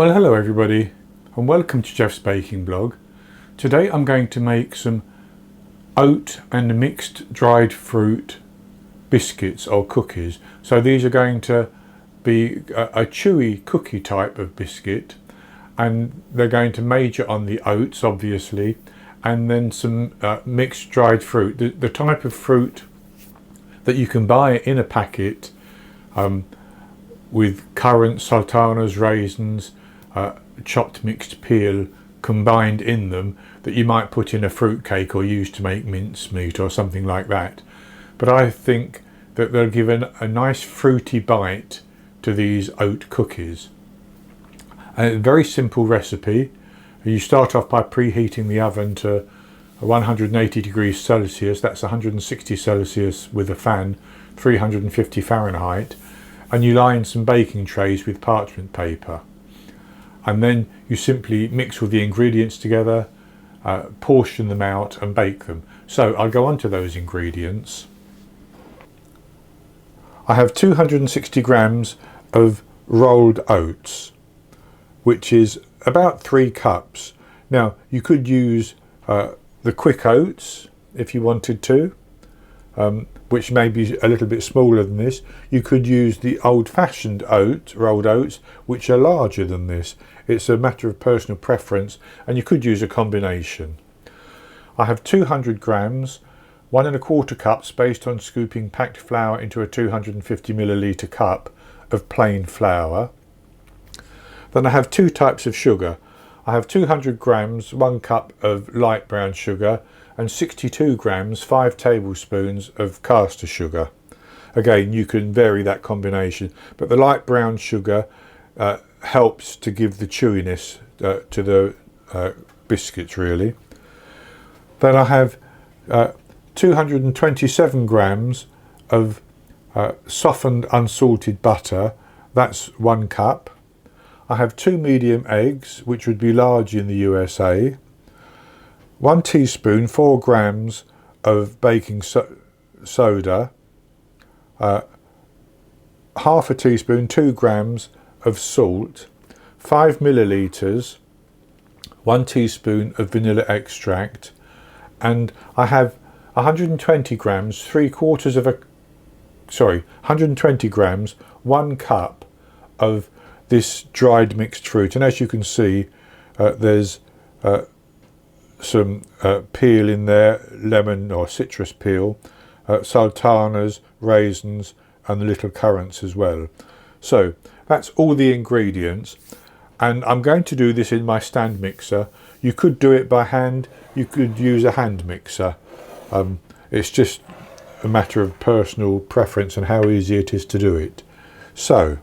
Well, hello everybody and welcome to Jeff's Baking Blog. Today I'm going to make some oat and mixed dried fruit biscuits or cookies. So these are going to be a chewy cookie type of biscuit, and they're going to major on the oats obviously, and then some mixed dried fruit, the type of fruit that you can buy in a packet with currants, sultanas, raisins, chopped mixed peel combined in them, that you might put in a fruit cake or use to make mincemeat or something like that. But I think that they'll give a nice fruity bite to these oat cookies. A very simple recipe. You start off by preheating the oven to 180 degrees Celsius, that's 160 Celsius with a fan, 350 Fahrenheit, and you line some baking trays with parchment paper. And then you simply mix all the ingredients together, portion them out and bake them. So I'll go on to those ingredients. I have 260 grams of rolled oats, which is about 3 cups. Now you could use the quick oats if you wanted to, which may be a little bit smaller than this. You could use the old-fashioned rolled oats, which are larger than this. It's a matter of personal preference, and you could use a combination. I have 200 grams, 1 1/4 cups based on scooping packed flour into a 250 milliliter cup of plain flour. Then I have 2 types of sugar. I have 200 grams, 1 cup of light brown sugar, and 62 grams, 5 tablespoons of caster sugar. Again, you can vary that combination, but the light brown sugar helps to give the chewiness to the biscuits really. Then I have 227 grams of softened unsalted butter, that's 1 cup. I have 2 medium eggs, which would be large in the USA. 1 teaspoon, 4 grams of baking soda, half a teaspoon, 2 grams of salt, 5 milliliters, 1 teaspoon of vanilla extract, and I have 120 grams, 120 grams, 1 cup of this dried mixed fruit. And as you can see, there's some peel in there, lemon or citrus peel, sultanas, raisins, and the little currants as well. So that's all the ingredients, and I'm going to do this in my stand mixer. You could do it by hand, you could use a hand mixer. It's just a matter of personal preference and how easy it is to do it. So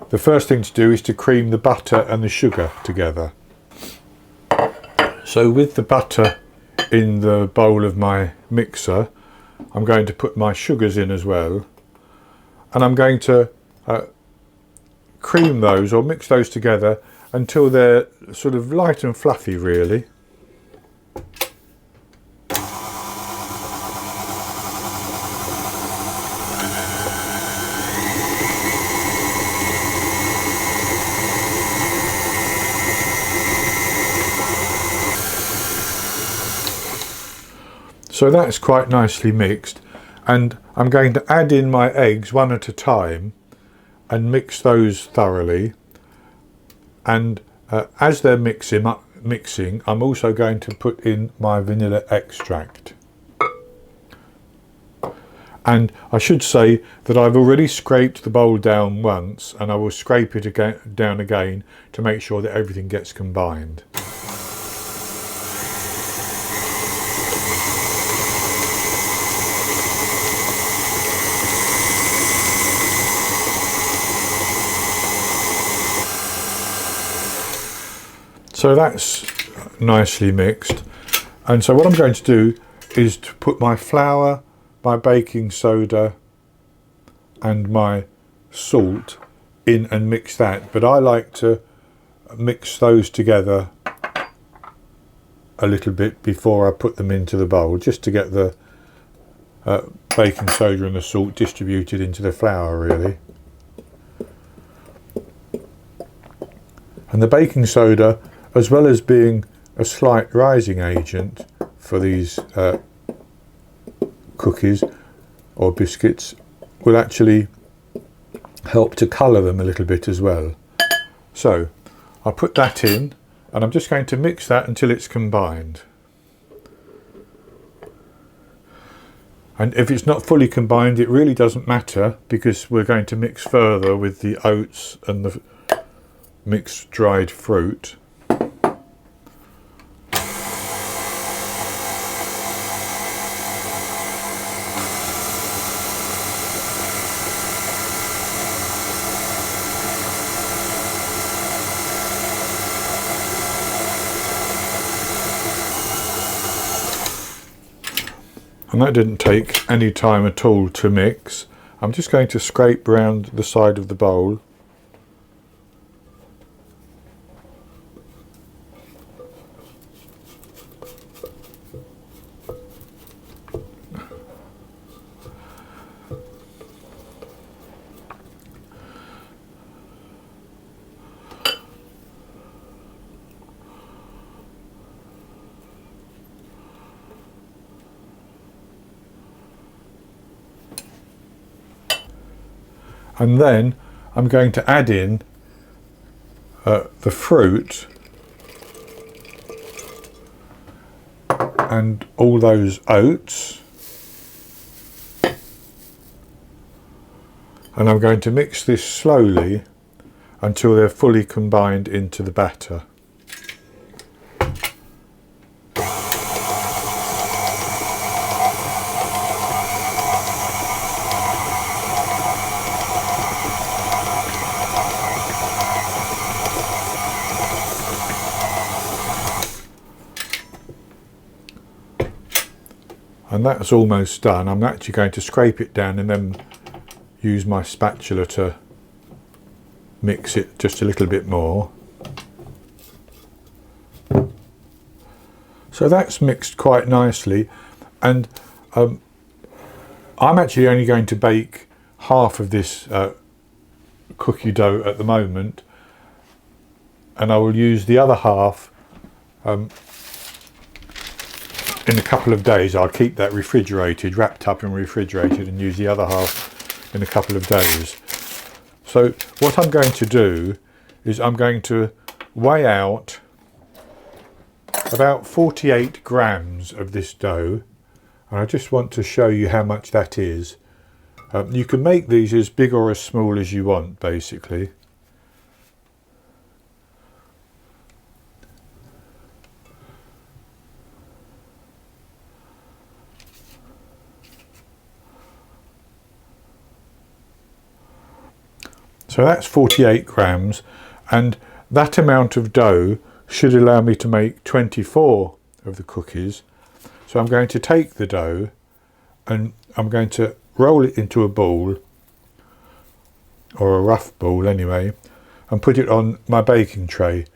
the first thing to do is to cream the butter and the sugar together. So with the butter in the bowl of my mixer, I'm going to put my sugars in as well, and I'm going to cream those or mix those together until they're sort of light and fluffy really. So that's quite nicely mixed, and I'm going to add in my eggs one at a time and mix those thoroughly. And as they're mixing, I'm also going to put in my vanilla extract. And I should say that I've already scraped the bowl down once, and I will scrape it down again to make sure that everything gets combined. So that's nicely mixed, and so what I'm going to do is to put my flour, my baking soda and my salt in and mix that, but I like to mix those together a little bit before I put them into the bowl, just to get the baking soda and the salt distributed into the flour really. And the baking soda, as well as being a slight rising agent for these cookies or biscuits, will actually help to colour them a little bit as well. So I'll put that in, and I'm just going to mix that until it's combined. And if it's not fully combined, it really doesn't matter, because we're going to mix further with the oats and the mixed dried fruit. And that didn't take any time at all to mix. I'm just going to scrape round the side of the bowl. And then I'm going to add in the fruit and all those oats, and I'm going to mix this slowly until they're fully combined into the batter. And that's almost done. I'm actually going to scrape it down and then use my spatula to mix it just a little bit more. So that's mixed quite nicely, and I'm actually only going to bake half of this cookie dough at the moment, and I will use the other half in a couple of days. I'll keep that refrigerated, wrapped up and refrigerated, and use the other half in a couple of days. So what I'm going to do is I'm going to weigh out about 48 grams of this dough, and I just want to show you how much that is. You can make these as big or as small as you want, basically. So that's 48 grams, and that amount of dough should allow me to make 24 of the cookies. So I'm going to take the dough and I'm going to roll it into a ball, or a rough ball anyway, and put it on my baking tray.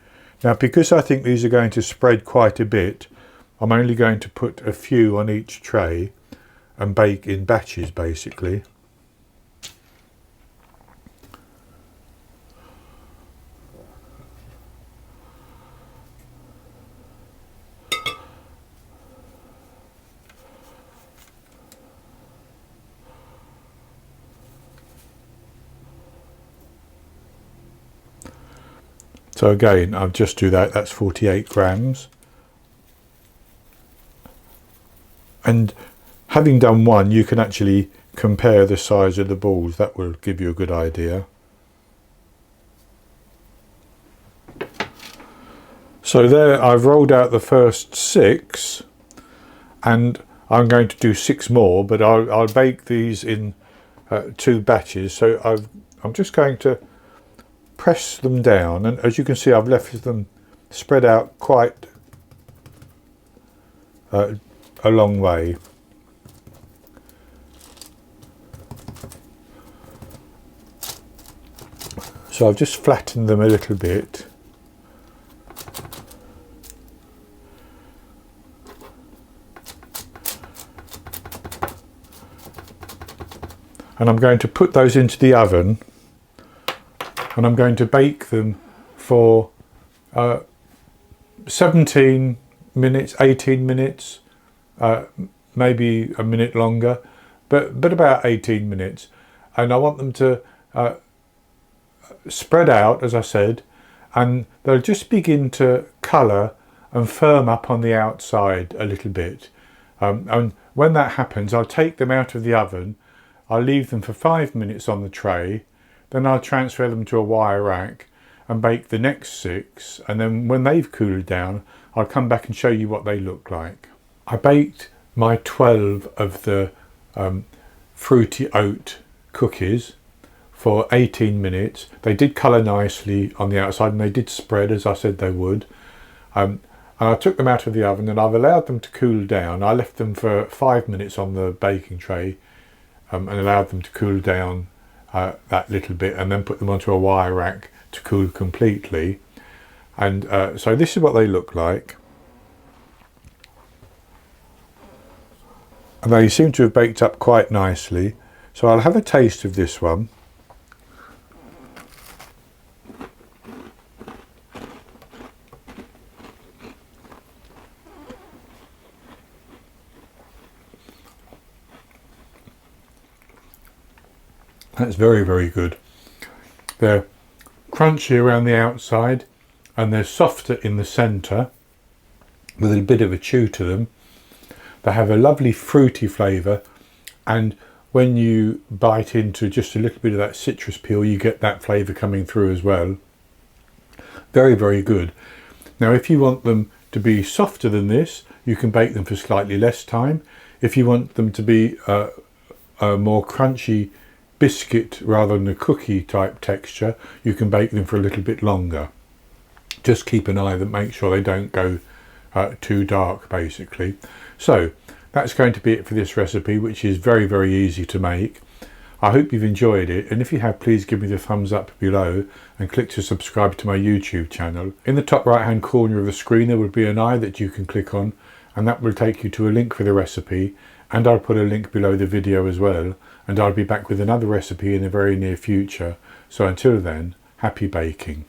Now, because I think these are going to spread quite a bit, I'm only going to put a few on each tray and bake in batches, basically. So again, I'll just do that. That's 48 grams. And having done one, you can actually compare the size of the balls. That will give you a good idea. So there, I've rolled out the first 6, and I'm going to do 6 more, but I'll bake these in 2 batches. So I'm just going to press them down, and as you can see, I've left them spread out quite a long way. So I've just flattened them a little bit. And I'm going to put those into the oven, and I'm going to bake them for 17 minutes, 18 minutes, maybe a minute longer, but about 18 minutes. And I want them to spread out, as I said, and they'll just begin to colour and firm up on the outside a little bit. And when that happens, I'll take them out of the oven. I'll leave them for 5 minutes on the tray. Then I'll transfer them to a wire rack and bake the next 6. And then when they've cooled down, I'll come back and show you what they look like. I baked my 12 of the fruity oat cookies for 18 minutes. They did colour nicely on the outside and they did spread as I said they would. And I took them out of the oven and I've allowed them to cool down. I left them for 5 minutes on the baking tray and allowed them to cool down that little bit, and then put them onto a wire rack to cool completely. And so this is what they look like. And they seem to have baked up quite nicely. So I'll have a taste of this one. That's very, very good. They're crunchy around the outside and they're softer in the centre with a bit of a chew to them. They have a lovely fruity flavour, and when you bite into just a little bit of that citrus peel, you get that flavour coming through as well. Very, very good. Now, if you want them to be softer than this, you can bake them for slightly less time. If you want them to be a more crunchy biscuit rather than a cookie type texture, you can bake them for a little bit longer. Just keep an eye that make sure they don't go too dark, basically. So that's going to be it for this recipe, which is very, very easy to make. I hope you've enjoyed it, and if you have, please give me the thumbs up below and click to subscribe to my YouTube channel. In the top right hand corner of the screen there will be an eye that you can click on, and that will take you to a link for the recipe, and I'll put a link below the video as well, and I'll be back with another recipe in the very near future. So until then, happy baking.